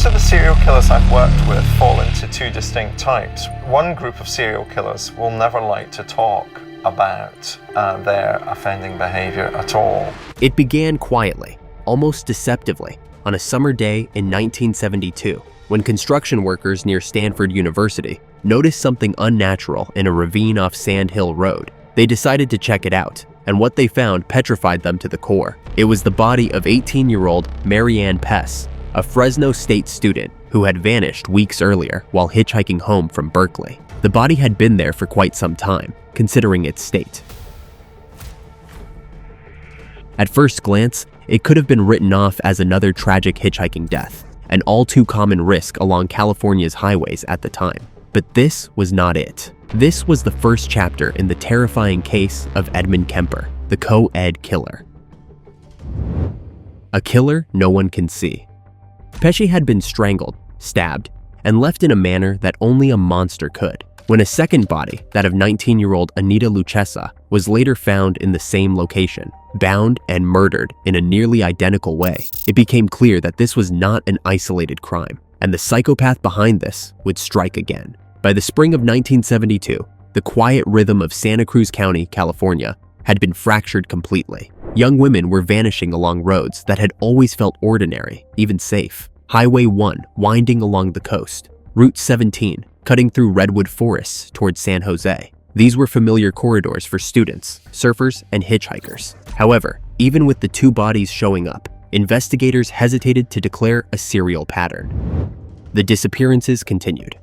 of the serial killers I've worked with fall into two distinct types. One group of serial killers will never like to talk about their offending behavior at all. It began quietly, almost deceptively, on a summer day in 1972, when construction workers near Stanford University noticed something unnatural in a ravine off Sand Hill Road. They decided to check it out, and what they found petrified them to the core. It was the body of 18-year-old Mary Ann Pesce, a Fresno State student who had vanished weeks earlier while hitchhiking home from Berkeley. The body had been there for quite some time, considering its state. At first glance, it could have been written off as another tragic hitchhiking death, an all-too-common risk along California's highways at the time. But this was not it. This was the first chapter in the terrifying case of Edmund Kemper, the co-ed killer. A killer no one can see. Pesce had been strangled, stabbed, and left in a manner that only a monster could. When a second body, that of 19-year-old Anita Lucchesa, was later found in the same location, bound and murdered in a nearly identical way, it became clear that this was not an isolated crime, and the psychopath behind this would strike again. By the spring of 1972, the quiet rhythm of Santa Cruz County, California, had been fractured completely. Young women were vanishing along roads that had always felt ordinary, even safe. Highway 1 winding along the coast, Route 17 cutting through redwood forests towards San Jose. These were familiar corridors for students, surfers, and hitchhikers. However, even with the two bodies showing up, investigators hesitated to declare a serial pattern. The disappearances continued.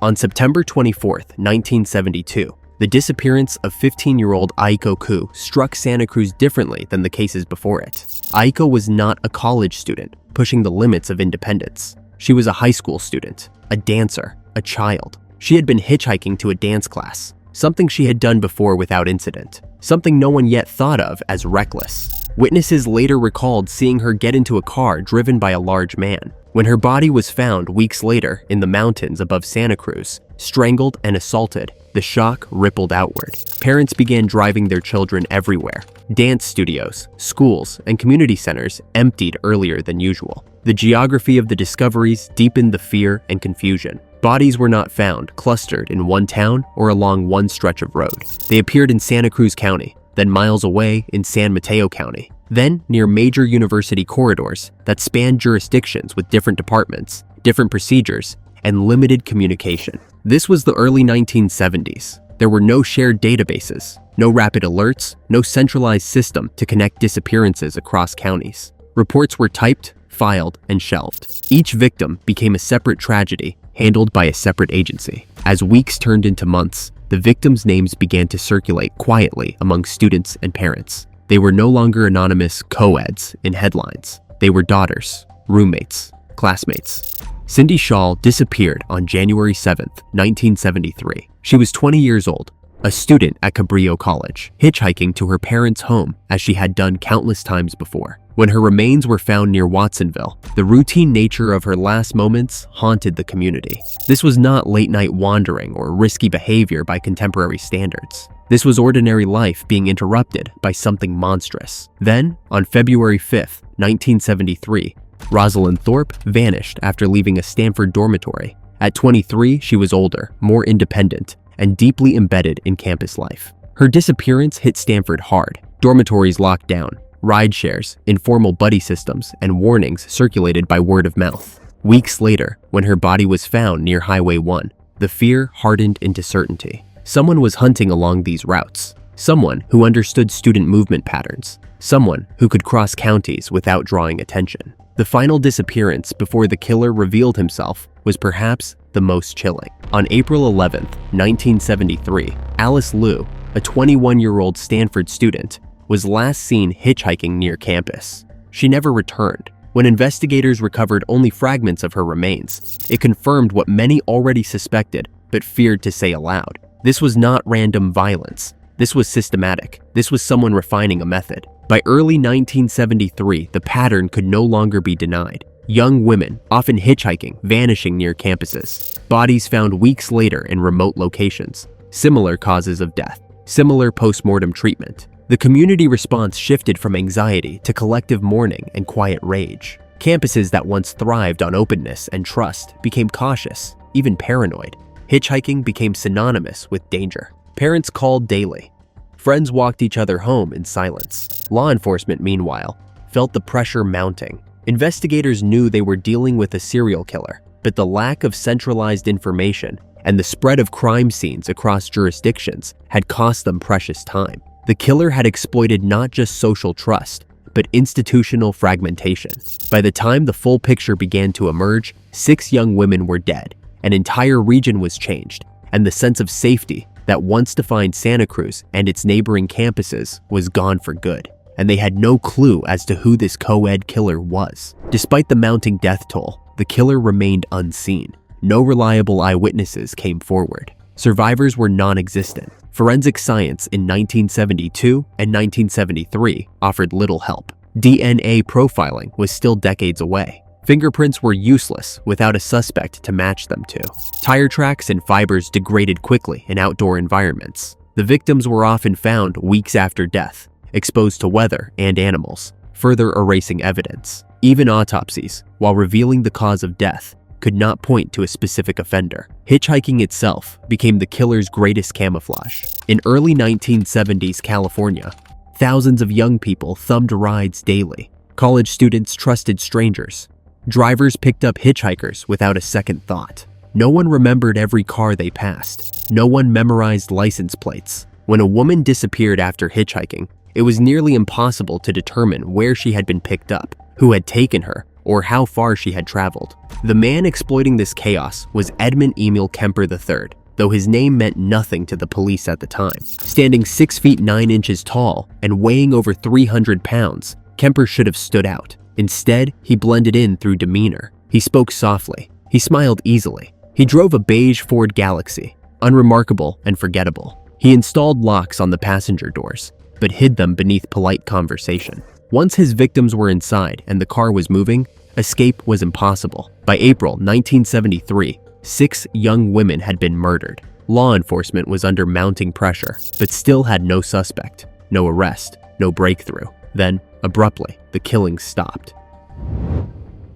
On September 24, 1972, the disappearance of 15-year-old Aiko Ku struck Santa Cruz differently than the cases before it. Aiko was not a college student, pushing the limits of independence. She was a high school student, a dancer, a child. She had been hitchhiking to a dance class, something she had done before without incident, something no one yet thought of as reckless. Witnesses later recalled seeing her get into a car driven by a large man. When her body was found weeks later in the mountains above Santa Cruz, strangled and assaulted, the shock rippled outward. Parents began driving their children everywhere. Dance studios, schools, and community centers emptied earlier than usual. The geography of the discoveries deepened the fear and confusion. Bodies were not found clustered in one town or along one stretch of road. They appeared in Santa Cruz County, then miles away in San Mateo County, then near major university corridors that spanned jurisdictions with different departments, different procedures, and limited communication. This was the early 1970s. There were no shared databases, no rapid alerts, no centralized system to connect disappearances across counties. Reports were typed, filed, and shelved. Each victim became a separate tragedy handled by a separate agency. As weeks turned into months, the victims' names began to circulate quietly among students and parents. They were no longer anonymous co-eds in headlines. They were daughters, roommates, classmates. Cindy Shaw disappeared on January 7, 1973. She was 20 years old, a student at Cabrillo College, hitchhiking to her parents' home as she had done countless times before. When her remains were found near Watsonville, the routine nature of her last moments haunted the community. This was not late-night wandering or risky behavior by contemporary standards. This was ordinary life being interrupted by something monstrous. Then, on February 5, 1973, Rosalind Thorpe vanished after leaving a Stanford dormitory. At 23, she was older, more independent, and deeply embedded in campus life. Her disappearance hit Stanford hard. Dormitories locked down, ride shares, informal buddy systems, and warnings circulated by word of mouth. Weeks later, when her body was found near Highway 1, the fear hardened into certainty. Someone was hunting along these routes. Someone who understood student movement patterns. Someone who could cross counties without drawing attention. The final disappearance before the killer revealed himself was perhaps the most chilling. On April 11, 1973, Alice Liu, a 21-year-old Stanford student, was last seen hitchhiking near campus. She never returned. When investigators recovered only fragments of her remains, it confirmed what many already suspected but feared to say aloud. This was not random violence. This was systematic. This was someone refining a method. By early 1973, the pattern could no longer be denied. Young women, often hitchhiking, vanishing near campuses. Bodies found weeks later in remote locations. Similar causes of death. Similar post-mortem treatment. The community response shifted from anxiety to collective mourning and quiet rage. Campuses that once thrived on openness and trust became cautious, even paranoid. Hitchhiking became synonymous with danger. Parents called daily. Friends walked each other home in silence. Law enforcement, meanwhile, felt the pressure mounting. Investigators knew they were dealing with a serial killer, but the lack of centralized information and the spread of crime scenes across jurisdictions had cost them precious time. The killer had exploited not just social trust, but institutional fragmentation. By the time the full picture began to emerge, 6 young women were dead, an entire region was changed, and the sense of safety that once defined Santa Cruz and its neighboring campuses was gone for good, and they had no clue as to who this co-ed killer was. Despite the mounting death toll, the killer remained unseen. No reliable eyewitnesses came forward. Survivors were non-existent. Forensic science in 1972 and 1973 offered little help. DNA profiling was still decades away. Fingerprints were useless without a suspect to match them to. Tire tracks and fibers degraded quickly in outdoor environments. The victims were often found weeks after death, exposed to weather and animals, further erasing evidence. Even autopsies, while revealing the cause of death, could not point to a specific offender. Hitchhiking itself became the killer's greatest camouflage. In early 1970s California, thousands of young people thumbed rides daily. College students trusted strangers. Drivers picked up hitchhikers without a second thought. No one remembered every car they passed. No one memorized license plates. When a woman disappeared after hitchhiking, it was nearly impossible to determine where she had been picked up, who had taken her, or how far she had traveled. The man exploiting this chaos was Edmund Kemper III, though his name meant nothing to the police at the time. Standing 6 feet 9 inches tall and weighing over 300 pounds, Kemper should have stood out. Instead, he blended in through demeanor. He spoke softly. He smiled easily. He drove a beige Ford Galaxy, unremarkable and forgettable. He installed locks on the passenger doors, but hid them beneath polite conversation. Once his victims were inside and the car was moving, escape was impossible. By April 1973, 6 young women had been murdered. Law enforcement was under mounting pressure, but still had no suspect, no arrest, no breakthrough. Then, abruptly, the killings stopped.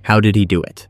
How did he do it?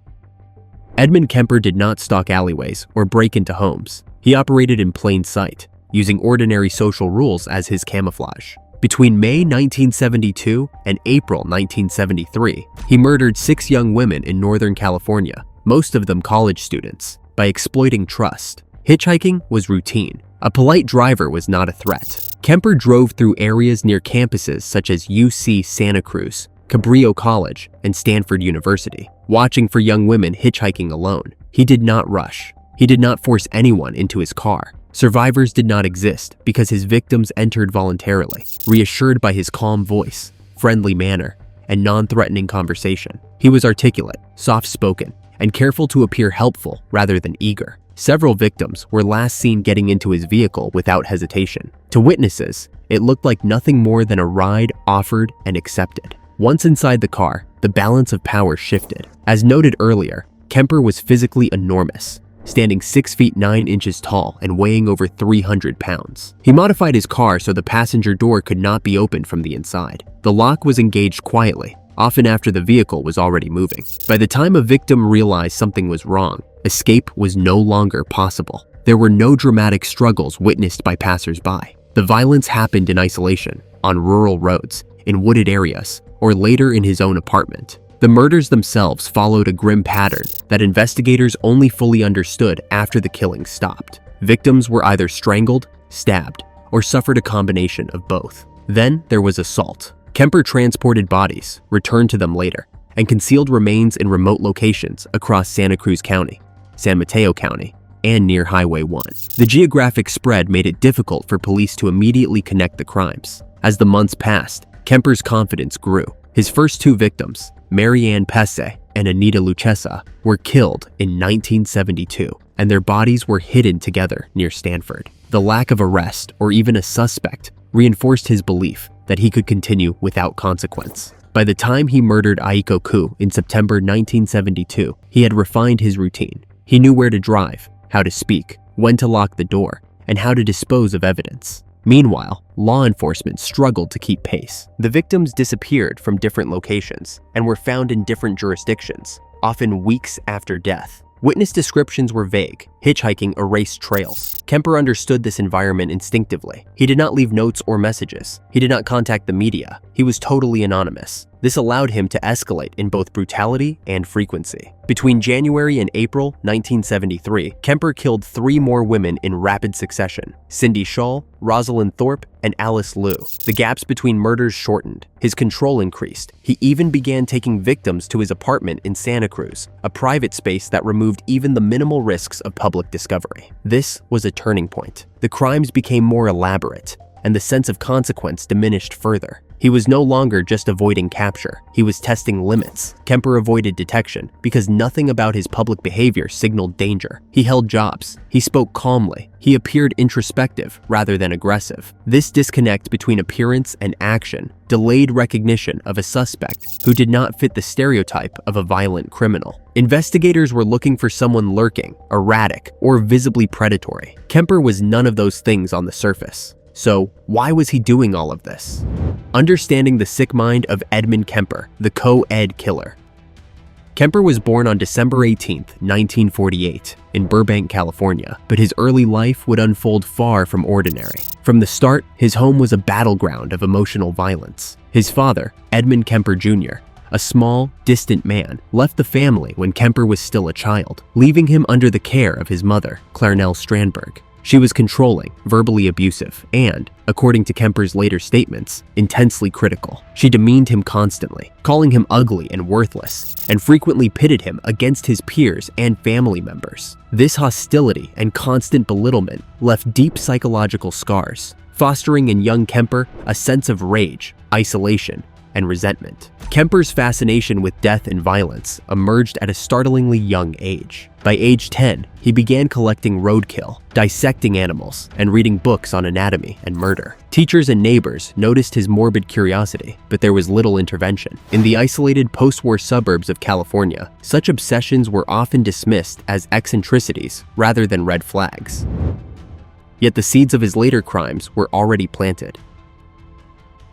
Edmund Kemper did not stalk alleyways or break into homes. He operated in plain sight, using ordinary social rules as his camouflage. Between May 1972 and April 1973, he murdered 6 young women in Northern California, most of them college students, by exploiting trust. Hitchhiking was routine. A polite driver was not a threat. Kemper drove through areas near campuses such as UC Santa Cruz, Cabrillo College, and Stanford University, watching for young women hitchhiking alone. He did not rush. He did not force anyone into his car. Survivors did not exist because his victims entered voluntarily, reassured by his calm voice, friendly manner, and non-threatening conversation. He was articulate, soft-spoken, and careful to appear helpful rather than eager. Several victims were last seen getting into his vehicle without hesitation. To witnesses, it looked like nothing more than a ride offered and accepted. Once inside the car, the balance of power shifted. As noted earlier, Kemper was physically enormous, standing 6 feet 9 inches tall and weighing over 300 pounds. He modified his car so the passenger door could not be opened from the inside. The lock was engaged quietly, often after the vehicle was already moving. By the time a victim realized something was wrong, escape was no longer possible. There were no dramatic struggles witnessed by passers-by. The violence happened in isolation, on rural roads, in wooded areas, or later in his own apartment. The murders themselves followed a grim pattern that investigators only fully understood after the killings stopped. Victims were either strangled, stabbed, or suffered a combination of both. Then there was assault. Kemper transported bodies, returned to them later, and concealed remains in remote locations across Santa Cruz County, San Mateo County, and near Highway 1. The geographic spread made it difficult for police to immediately connect the crimes. As the months passed, Kemper's confidence grew. His first 2 victims, Mary Ann Pesce and Anita Luchessa, were killed in 1972, and their bodies were hidden together near Stanford. The lack of arrest or even a suspect reinforced his belief that he could continue without consequence. By the time he murdered Aiko Koo in September 1972, he had refined his routine. He knew where to drive, how to speak, when to lock the door, and how to dispose of evidence. Meanwhile, law enforcement struggled to keep pace. The victims disappeared from different locations and were found in different jurisdictions, often weeks after death. Witness descriptions were vague. Hitchhiking erased trails. Kemper understood this environment instinctively. He did not leave notes or messages. He did not contact the media. He was totally anonymous. This allowed him to escalate in both brutality and frequency. Between January and April 1973, Kemper killed 3 more women in rapid succession: Cindy Shaw, Rosalind Thorpe, and Alice Liu. The gaps between murders shortened. His control increased. He even began taking victims to his apartment in Santa Cruz, a private space that removed even the minimal risks of public discovery. This was a turning point. The crimes became more elaborate, and the sense of consequence diminished further. He was no longer just avoiding capture. He was testing limits. Kemper avoided detection because nothing about his public behavior signaled danger. He held jobs. He spoke calmly. He appeared introspective rather than aggressive. This disconnect between appearance and action delayed recognition of a suspect who did not fit the stereotype of a violent criminal. Investigators were looking for someone lurking, erratic, or visibly predatory. Kemper was none of those things on the surface. So, why was he doing all of this? Understanding the sick mind of Edmund Kemper, the co-ed killer. Kemper was born on December 18, 1948, in Burbank, California, but his early life would unfold far from ordinary. From the start, his home was a battleground of emotional violence. His father, Edmund Kemper Jr., a small, distant man, left the family when Kemper was still a child, leaving him under the care of his mother, Clarnell Strandberg. She was controlling, verbally abusive, and, according to Kemper's later statements, intensely critical. She demeaned him constantly, calling him ugly and worthless, and frequently pitted him against his peers and family members. This hostility and constant belittlement left deep psychological scars, fostering in young Kemper a sense of rage, isolation, and resentment. Kemper's fascination with death and violence emerged at a startlingly young age. By age 10, he began collecting roadkill, dissecting animals, and reading books on anatomy and murder. Teachers and neighbors noticed his morbid curiosity, but there was little intervention. In the isolated post-war suburbs of California, such obsessions were often dismissed as eccentricities rather than red flags. Yet the seeds of his later crimes were already planted.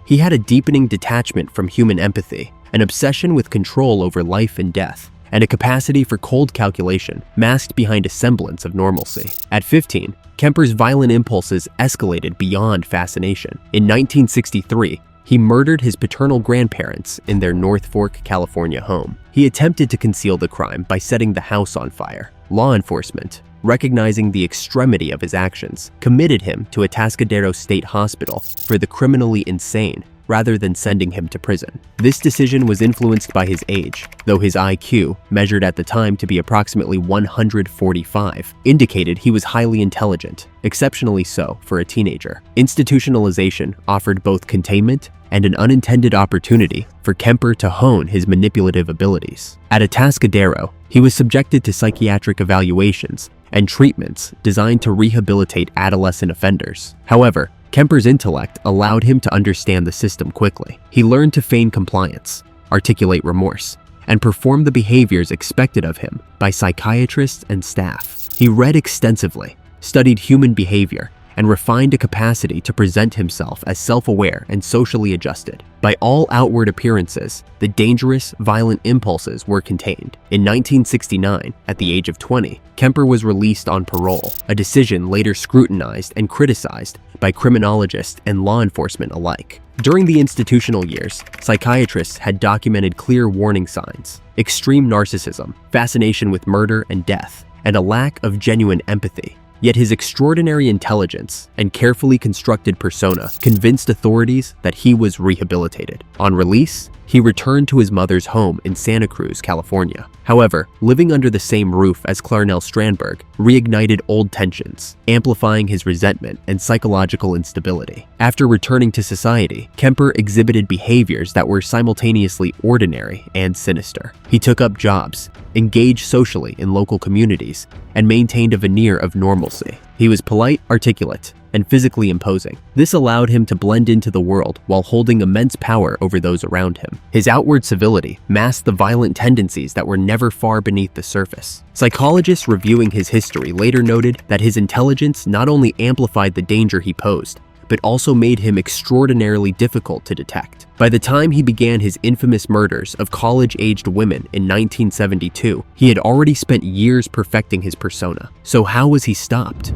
He had a deepening detachment from human empathy, an obsession with control over life and death, and a capacity for cold calculation masked behind a semblance of normalcy. At 15, Kemper's violent impulses escalated beyond fascination. In 1963, he murdered his paternal grandparents in their North Fork, California home. He attempted to conceal the crime by setting the house on fire. Law enforcement, recognizing the extremity of his actions, committed him to a Atascadero State Hospital for the criminally insane rather than sending him to prison. This decision was influenced by his age, though his IQ, measured at the time to be approximately 145, indicated he was highly intelligent, exceptionally so for a teenager. Institutionalization offered both containment and an unintended opportunity for Kemper to hone his manipulative abilities. At Atascadero, he was subjected to psychiatric evaluations and treatments designed to rehabilitate adolescent offenders. However, Kemper's intellect allowed him to understand the system quickly. He learned to feign compliance, articulate remorse, and perform the behaviors expected of him by psychiatrists and staff. He read extensively, studied human behavior, and refined a capacity to present himself as self-aware and socially adjusted. By all outward appearances, the dangerous, violent impulses were contained. In 1969, at the age of 20, Kemper was released on parole, a decision later scrutinized and criticized by criminologists and law enforcement alike. During the institutional years, psychiatrists had documented clear warning signs: extreme narcissism, fascination with murder and death, and a lack of genuine empathy. Yet his extraordinary intelligence and carefully constructed persona convinced authorities that he was rehabilitated. On release, he returned to his mother's home in Santa Cruz, California. However, living under the same roof as Clarnell Strandberg reignited old tensions, amplifying his resentment and psychological instability. After returning to society, Kemper exhibited behaviors that were simultaneously ordinary and sinister. He took up jobs, engaged socially in local communities, and maintained a veneer of normalcy. He was polite, articulate, and physically imposing. This allowed him to blend into the world while holding immense power over those around him. His outward civility masked the violent tendencies that were never far beneath the surface. Psychologists reviewing his history later noted that his intelligence not only amplified the danger he posed, but also made him extraordinarily difficult to detect. By the time he began his infamous murders of college-aged women in 1972, he had already spent years perfecting his persona. So how was he stopped?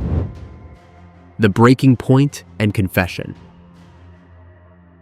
The breaking point and confession.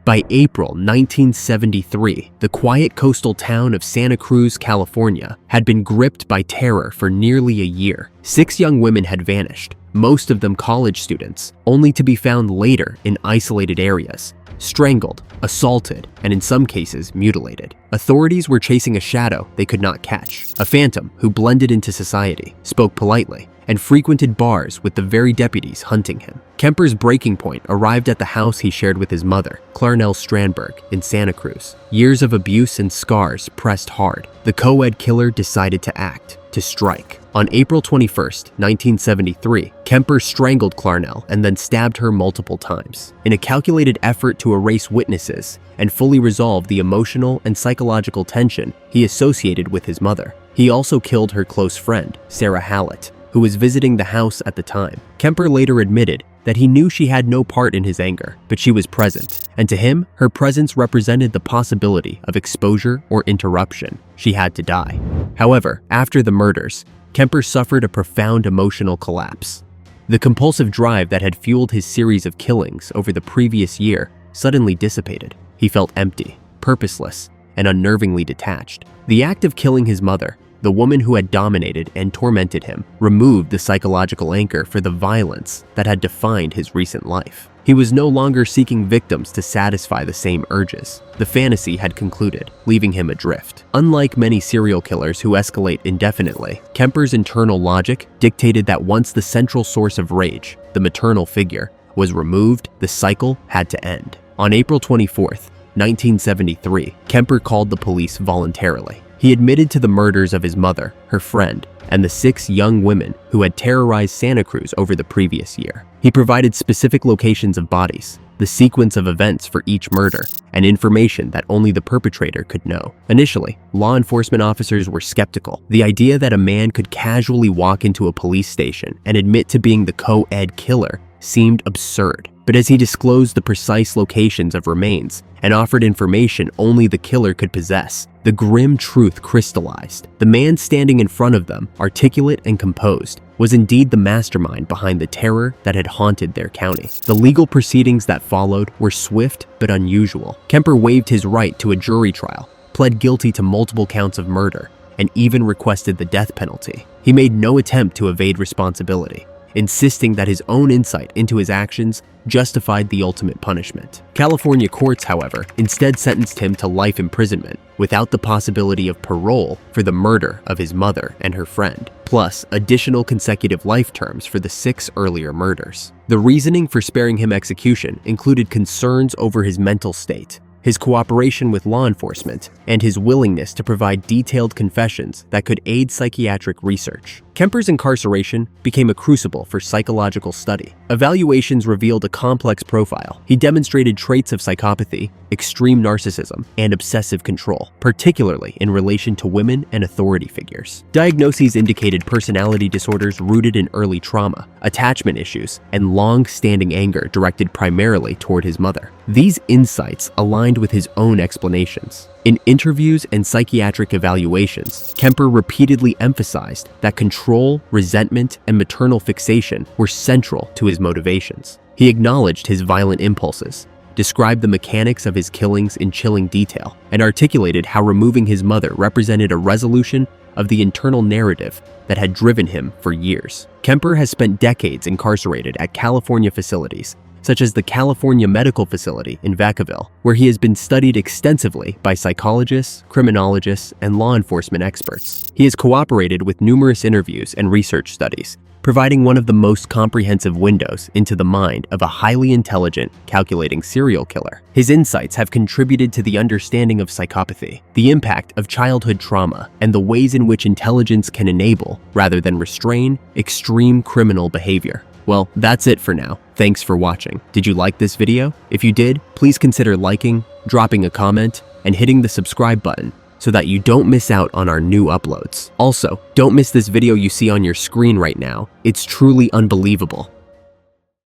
By April 1973, the quiet coastal town of Santa Cruz, California, had been gripped by terror for nearly a year. 6 young women had vanished, most of them college students, only to be found later in isolated areas, strangled, assaulted, and in some cases mutilated. Authorities were chasing a shadow they could not catch, a phantom who blended into society, spoke politely, and frequented bars with the very deputies hunting him. Kemper's breaking point arrived at the house he shared with his mother, Clarnell Strandberg, in Santa Cruz. Years of abuse and scars pressed hard. The co-ed killer decided to act, to strike. On April 21, 1973, Kemper strangled Clarnell and then stabbed her multiple times. In a calculated effort to erase witnesses and fully resolve the emotional and psychological tension he associated with his mother, he also killed her close friend, Sarah Hallett, who was visiting the house at the time. Kemper later admitted that he knew she had no part in his anger, but she was present, and to him, her presence represented the possibility of exposure or interruption. She had to die. However, after the murders, Kemper suffered a profound emotional collapse. The compulsive drive that had fueled his series of killings over the previous year suddenly dissipated. He felt empty, purposeless, and unnervingly detached. The act of killing his mother, the woman who had dominated and tormented him, removed the psychological anchor for the violence that had defined his recent life. He was no longer seeking victims to satisfy the same urges. The fantasy had concluded, leaving him adrift. Unlike many serial killers who escalate indefinitely, Kemper's internal logic dictated that once the central source of rage, the maternal figure, was removed, the cycle had to end. On April 24, 1973, Kemper called the police voluntarily. He admitted to the murders of his mother, her friend, and the 6 young women who had terrorized Santa Cruz over the previous year. He provided specific locations of bodies, the sequence of events for each murder, and information that only the perpetrator could know. Initially, law enforcement officers were skeptical. The idea that a man could casually walk into a police station and admit to being the co-ed killer seemed absurd. But as he disclosed the precise locations of remains and offered information only the killer could possess, the grim truth crystallized. The man standing in front of them, articulate and composed, was indeed the mastermind behind the terror that had haunted their county. The legal proceedings that followed were swift but unusual. Kemper waived his right to a jury trial, pled guilty to multiple counts of murder, and even requested the death penalty. He made no attempt to evade responsibility, insisting that his own insight into his actions justified the ultimate punishment. California courts, however, instead sentenced him to life imprisonment without the possibility of parole for the murder of his mother and her friend, plus additional consecutive life terms for the 6 earlier murders. The reasoning for sparing him execution included concerns over his mental state, his cooperation with law enforcement, and his willingness to provide detailed confessions that could aid psychiatric research. Kemper's incarceration became a crucible for psychological study. Evaluations revealed a complex profile. He demonstrated traits of psychopathy, extreme narcissism, and obsessive control, particularly in relation to women and authority figures. Diagnoses indicated personality disorders rooted in early trauma, attachment issues, and long-standing anger directed primarily toward his mother. These insights aligned with his own explanations. In interviews and psychiatric evaluations, Kemper repeatedly emphasized that control, resentment, and maternal fixation were central to his motivations. He acknowledged his violent impulses, described the mechanics of his killings in chilling detail, and articulated how removing his mother represented a resolution of the internal narrative that had driven him for years. Kemper has spent decades incarcerated at California facilities, such as the California Medical Facility in Vacaville, where he has been studied extensively by psychologists, criminologists, and law enforcement experts. He has cooperated with numerous interviews and research studies, providing one of the most comprehensive windows into the mind of a highly intelligent, calculating serial killer. His insights have contributed to the understanding of psychopathy, the impact of childhood trauma, and the ways in which intelligence can enable, rather than restrain, extreme criminal behavior. Well, that's it for now. Thanks for watching. Did you like this video? If you did, please consider liking, dropping a comment, and hitting the subscribe button so that you don't miss out on our new uploads. Also, don't miss this video you see on your screen right now. It's truly unbelievable.